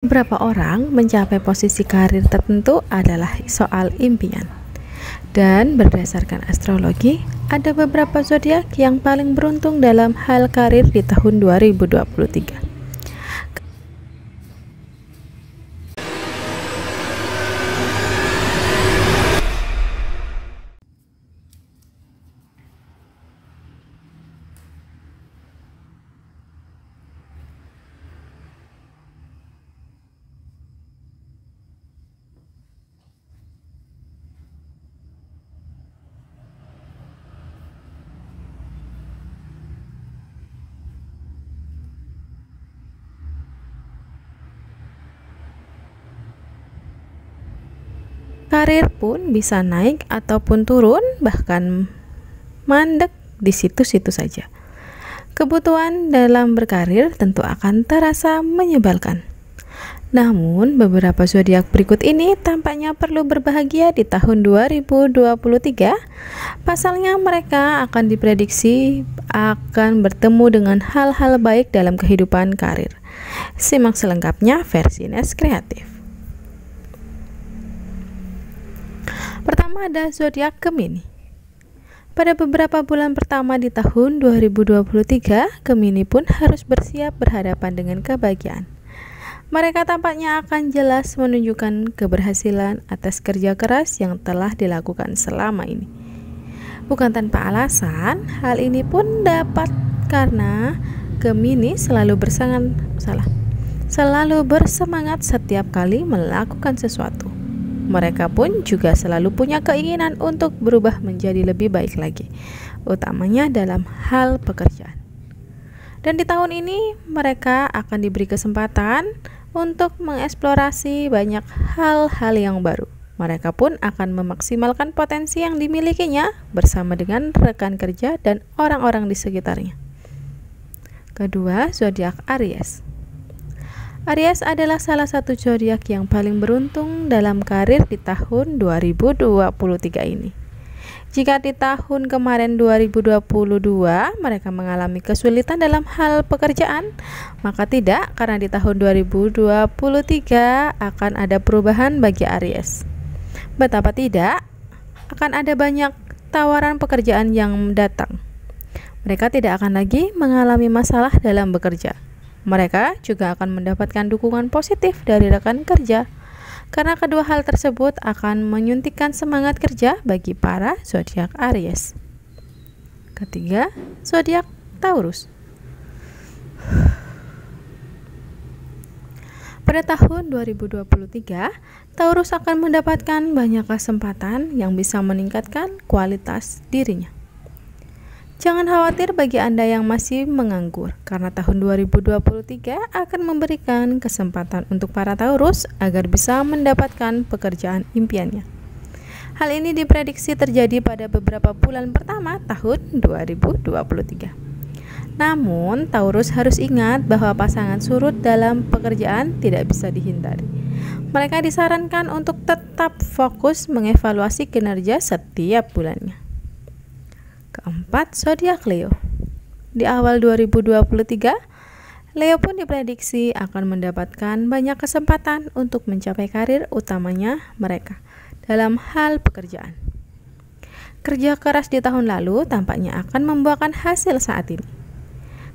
Beberapa orang mencapai posisi karir tertentu adalah soal impian. Dan berdasarkan astrologi, ada beberapa zodiak yang paling beruntung dalam hal karir di tahun 2023. Karir pun bisa naik ataupun turun, bahkan mandek di situ-situ saja. Kebutuhan dalam berkarir tentu akan terasa menyebalkan. Namun, beberapa zodiak berikut ini tampaknya perlu berbahagia di tahun 2023. Pasalnya, mereka akan diprediksi akan bertemu dengan hal-hal baik dalam kehidupan karir. Simak selengkapnya versi Nes Kreatif. Pertama ada zodiak Gemini. Pada beberapa bulan pertama di tahun 2023, Gemini pun harus bersiap berhadapan dengan kebahagiaan. Mereka tampaknya akan jelas menunjukkan keberhasilan atas kerja keras yang telah dilakukan selama ini. Bukan tanpa alasan, hal ini pun dapat karena Gemini selalu bersemangat setiap kali melakukan sesuatu. Mereka pun juga selalu punya keinginan untuk berubah menjadi lebih baik lagi, utamanya dalam hal pekerjaan. Dan di tahun ini mereka akan diberi kesempatan untuk mengeksplorasi banyak hal-hal yang baru. Mereka pun akan memaksimalkan potensi yang dimilikinya bersama dengan rekan kerja dan orang-orang di sekitarnya. Kedua, zodiak Aries. Aries adalah salah satu zodiak yang paling beruntung dalam karir di tahun 2023 ini. Jika di tahun kemarin 2022 mereka mengalami kesulitan dalam hal pekerjaan, maka tidak, karena di tahun 2023 akan ada perubahan bagi Aries. Betapa tidak, akan ada banyak tawaran pekerjaan yang datang. Mereka tidak akan lagi mengalami masalah dalam bekerja. Mereka juga akan mendapatkan dukungan positif dari rekan kerja, karena kedua hal tersebut akan menyuntikkan semangat kerja bagi para zodiak Aries. Ketiga, zodiak Taurus. Pada tahun 2023, Taurus akan mendapatkan banyak kesempatan yang bisa meningkatkan kualitas dirinya. Jangan khawatir bagi Anda yang masih menganggur, karena tahun 2023 akan memberikan kesempatan untuk para Taurus agar bisa mendapatkan pekerjaan impiannya. Hal ini diprediksi terjadi pada beberapa bulan pertama tahun 2023. Namun, Taurus harus ingat bahwa pasangan surut dalam pekerjaan tidak bisa dihindari. Mereka disarankan untuk tetap fokus mengevaluasi kinerja setiap bulannya. Keempat, zodiak Leo. Di awal 2023, Leo pun diprediksi akan mendapatkan banyak kesempatan untuk mencapai karir utamanya mereka dalam hal pekerjaan. Kerja keras di tahun lalu tampaknya akan membuahkan hasil saat ini.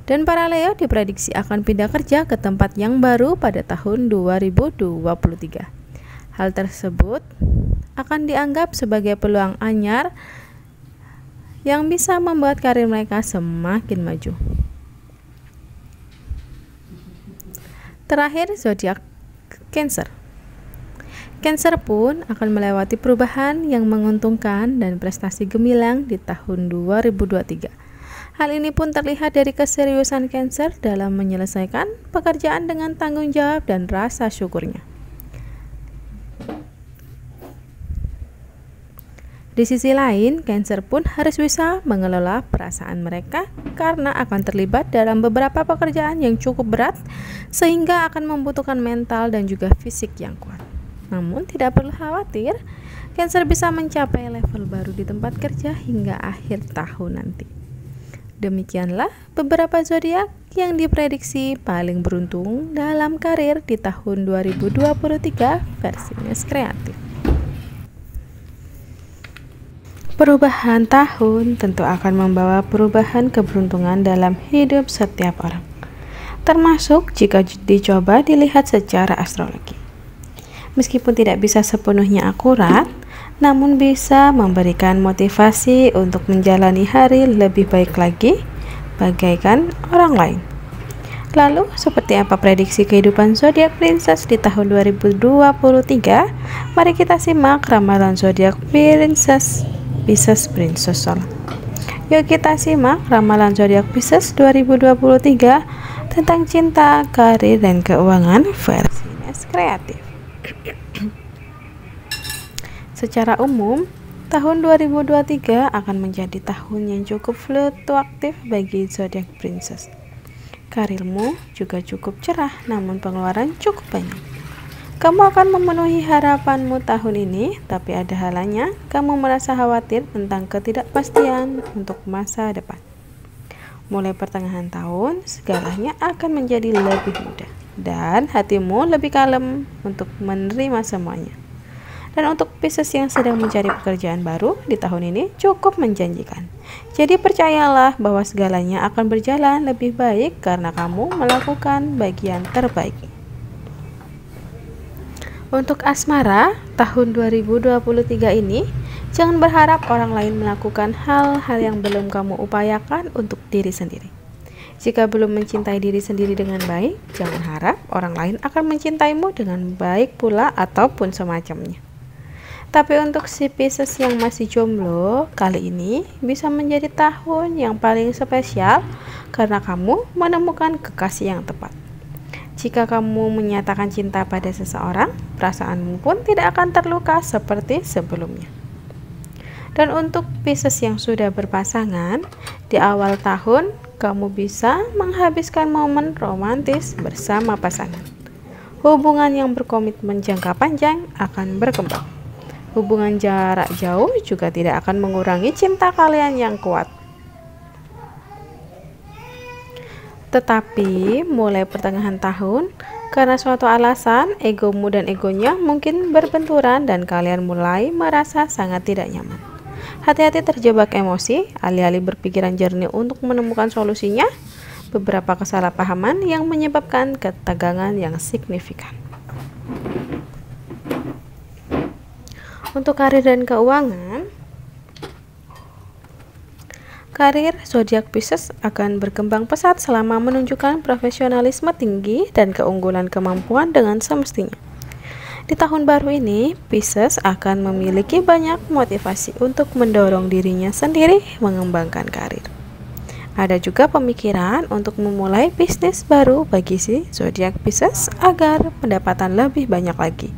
Dan para Leo diprediksi akan pindah kerja ke tempat yang baru pada tahun 2023. Hal tersebut akan dianggap sebagai peluang anyar yang bisa membuat karir mereka semakin maju. Terakhir, zodiak Cancer. Cancer pun akan melewati perubahan yang menguntungkan dan prestasi gemilang di tahun 2023. Hal ini pun terlihat dari keseriusan Cancer dalam menyelesaikan pekerjaan dengan tanggung jawab dan rasa syukurnya. Di sisi lain, Cancer pun harus bisa mengelola perasaan mereka karena akan terlibat dalam beberapa pekerjaan yang cukup berat sehingga akan membutuhkan mental dan juga fisik yang kuat. Namun tidak perlu khawatir, Cancer bisa mencapai level baru di tempat kerja hingga akhir tahun nanti. Demikianlah beberapa zodiak yang diprediksi paling beruntung dalam karir di tahun 2023 versi Nes Kreatif. Perubahan tahun tentu akan membawa perubahan keberuntungan dalam hidup setiap orang, termasuk jika dicoba dilihat secara astrologi. Meskipun tidak bisa sepenuhnya akurat, namun bisa memberikan motivasi untuk menjalani hari lebih baik lagi, bagaikan orang lain. Lalu, seperti apa prediksi kehidupan zodiak Princess di tahun 2023? Mari kita simak ramalan zodiak Princess Princess Sol. Yuk kita simak ramalan zodiak Pisces 2023 tentang cinta, karir, dan keuangan versi Nes Kreatif. Secara umum, tahun 2023 akan menjadi tahun yang cukup fluktuatif bagi zodiak Princess. Karirmu juga cukup cerah, namun pengeluaran cukup banyak. Kamu akan memenuhi harapanmu tahun ini, tapi ada halanya kamu merasa khawatir tentang ketidakpastian untuk masa depan. Mulai pertengahan tahun, segalanya akan menjadi lebih mudah, dan hatimu lebih kalem untuk menerima semuanya. Dan untuk Pisces yang sedang mencari pekerjaan baru di tahun ini cukup menjanjikan. Jadi percayalah bahwa segalanya akan berjalan lebih baik karena kamu melakukan bagian terbaik. Untuk asmara, tahun 2023 ini, jangan berharap orang lain melakukan hal-hal yang belum kamu upayakan untuk diri sendiri. Jika belum mencintai diri sendiri dengan baik, jangan harap orang lain akan mencintaimu dengan baik pula ataupun semacamnya. Tapi untuk si Pisces yang masih jomblo, kali ini bisa menjadi tahun yang paling spesial karena kamu menemukan kekasih yang tepat. Jika kamu menyatakan cinta pada seseorang, perasaanmu pun tidak akan terluka seperti sebelumnya. Dan untuk Pisces yang sudah berpasangan, di awal tahun kamu bisa menghabiskan momen romantis bersama pasangan. Hubungan yang berkomitmen jangka panjang akan berkembang. Hubungan jarak jauh juga tidak akan mengurangi cinta kalian yang kuat. Tetapi mulai pertengahan tahun, karena suatu alasan, egomu dan egonya mungkin berbenturan dan kalian mulai merasa sangat tidak nyaman. Hati-hati terjebak emosi, alih-alih berpikiran jernih untuk menemukan solusinya. Beberapa kesalahpahaman yang menyebabkan ketegangan yang signifikan. Untuk karir dan keuangan, karir zodiak Pisces akan berkembang pesat selama menunjukkan profesionalisme tinggi dan keunggulan kemampuan dengan semestinya. Di tahun baru ini, Pisces akan memiliki banyak motivasi untuk mendorong dirinya sendiri mengembangkan karir. Ada juga pemikiran untuk memulai bisnis baru bagi si zodiak Pisces agar pendapatan lebih banyak lagi.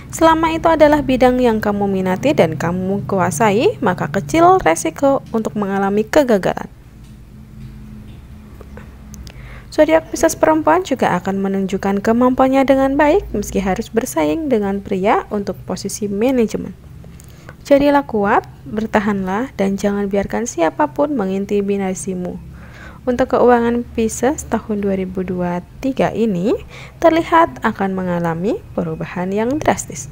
Selama itu adalah bidang yang kamu minati dan kamu kuasai, maka kecil resiko untuk mengalami kegagalan. Zodiak Pisces perempuan juga akan menunjukkan kemampuannya dengan baik meski harus bersaing dengan pria untuk posisi manajemen. Jadilah kuat, bertahanlah, dan jangan biarkan siapapun mengintimidasimu. Untuk keuangan Pisces tahun 2023 ini terlihat akan mengalami perubahan yang drastis,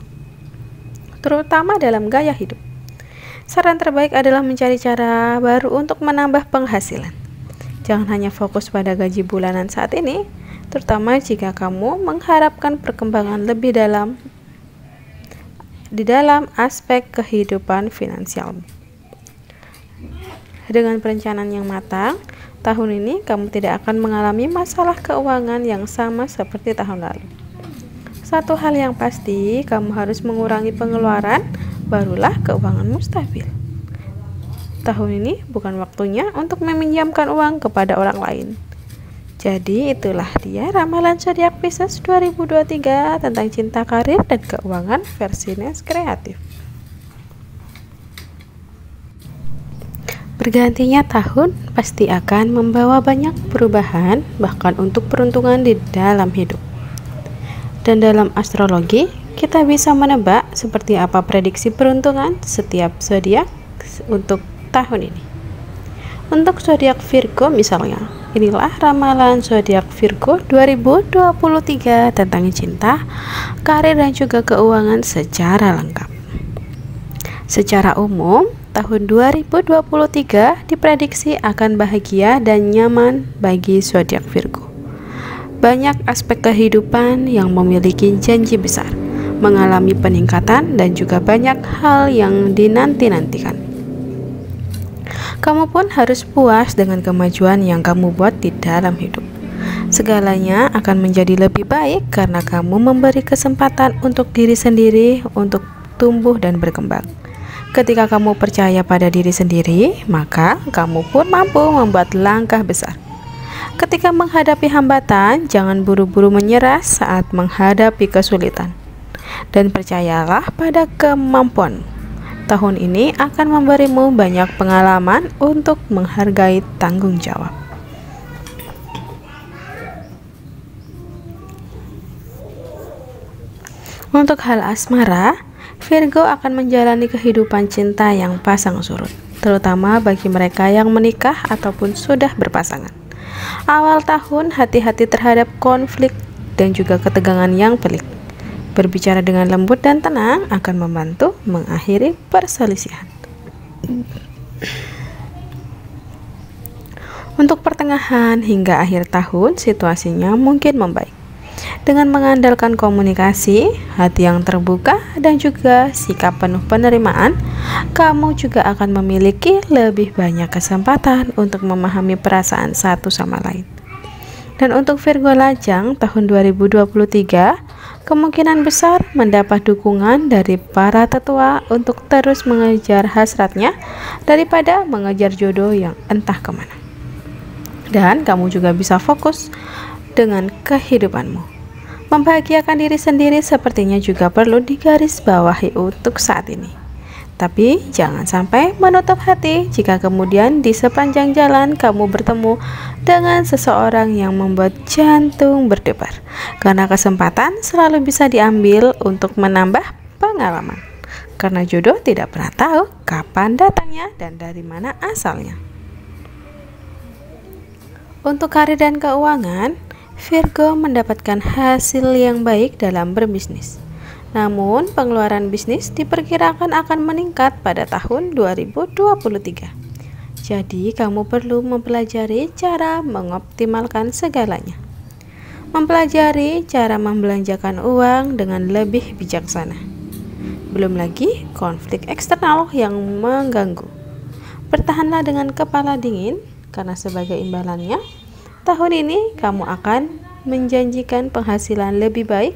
terutama dalam gaya hidup. Saran terbaik adalah mencari cara baru untuk menambah penghasilan. Jangan hanya fokus pada gaji bulanan saat ini, terutama jika kamu mengharapkan perkembangan lebih dalam di dalam aspek kehidupan finansialmu. Dengan perencanaan yang matang, tahun ini kamu tidak akan mengalami masalah keuangan yang sama seperti tahun lalu. Satu hal yang pasti, kamu harus mengurangi pengeluaran, barulah keuanganmu stabil. Tahun ini bukan waktunya untuk meminjamkan uang kepada orang lain. Jadi itulah dia ramalan zodiak Pisces 2023 tentang cinta, karir, dan keuangan versi Nes Kreatif. Bergantinya tahun pasti akan membawa banyak perubahan, bahkan untuk peruntungan di dalam hidup. Dan dalam astrologi, kita bisa menebak seperti apa prediksi peruntungan setiap zodiak untuk tahun ini. Untuk zodiak Virgo misalnya, inilah ramalan zodiak Virgo 2023 tentang cinta, karir dan juga keuangan secara lengkap. Secara umum, tahun 2023 diprediksi akan bahagia dan nyaman bagi zodiak Virgo. Banyak aspek kehidupan yang memiliki janji besar, mengalami peningkatan dan juga banyak hal yang dinanti-nantikan. Kamu pun harus puas dengan kemajuan yang kamu buat di dalam hidup. Segalanya akan menjadi lebih baik karena kamu memberi kesempatan untuk diri sendiri untuk tumbuh dan berkembang. Ketika kamu percaya pada diri sendiri, maka kamu pun mampu membuat langkah besar. Ketika menghadapi hambatan, jangan buru-buru menyerah saat menghadapi kesulitan. Dan percayalah pada kemampuan. Tahun ini akan memberimu banyak pengalaman untuk menghargai tanggung jawab. Untuk hal asmara, Virgo akan menjalani kehidupan cinta yang pasang surut, terutama bagi mereka yang menikah ataupun sudah berpasangan. Awal tahun hati-hati terhadap konflik dan juga ketegangan yang pelik. Berbicara dengan lembut dan tenang akan membantu mengakhiri perselisihan. Untuk pertengahan hingga akhir tahun, situasinya mungkin membaik. Dengan mengandalkan komunikasi, hati yang terbuka, dan juga sikap penuh penerimaan, kamu juga akan memiliki lebih banyak kesempatan untuk memahami perasaan satu sama lain. Dan untuk Virgo Lajang tahun 2023, kemungkinan besar mendapat dukungan dari para tetua untuk terus mengejar hasratnya daripada mengejar jodoh yang entah kemana. Dan kamu juga bisa fokus dengan kehidupanmu. Membahagiakan diri sendiri sepertinya juga perlu digarisbawahi untuk saat ini. Tapi jangan sampai menutup hati jika kemudian di sepanjang jalan kamu bertemu dengan seseorang yang membuat jantung berdebar. Karena kesempatan selalu bisa diambil untuk menambah pengalaman. Karena jodoh tidak pernah tahu kapan datangnya dan dari mana asalnya. Untuk karir dan keuangan, Virgo mendapatkan hasil yang baik dalam berbisnis. Namun, pengeluaran bisnis diperkirakan akan meningkat pada tahun 2023. Jadi, kamu perlu mempelajari cara mengoptimalkan segalanya. Mempelajari cara membelanjakan uang dengan lebih bijaksana. Belum lagi konflik eksternal yang mengganggu. Bertahanlah dengan kepala dingin, karena sebagai imbalannya, tahun ini kamu akan menjanjikan penghasilan lebih baik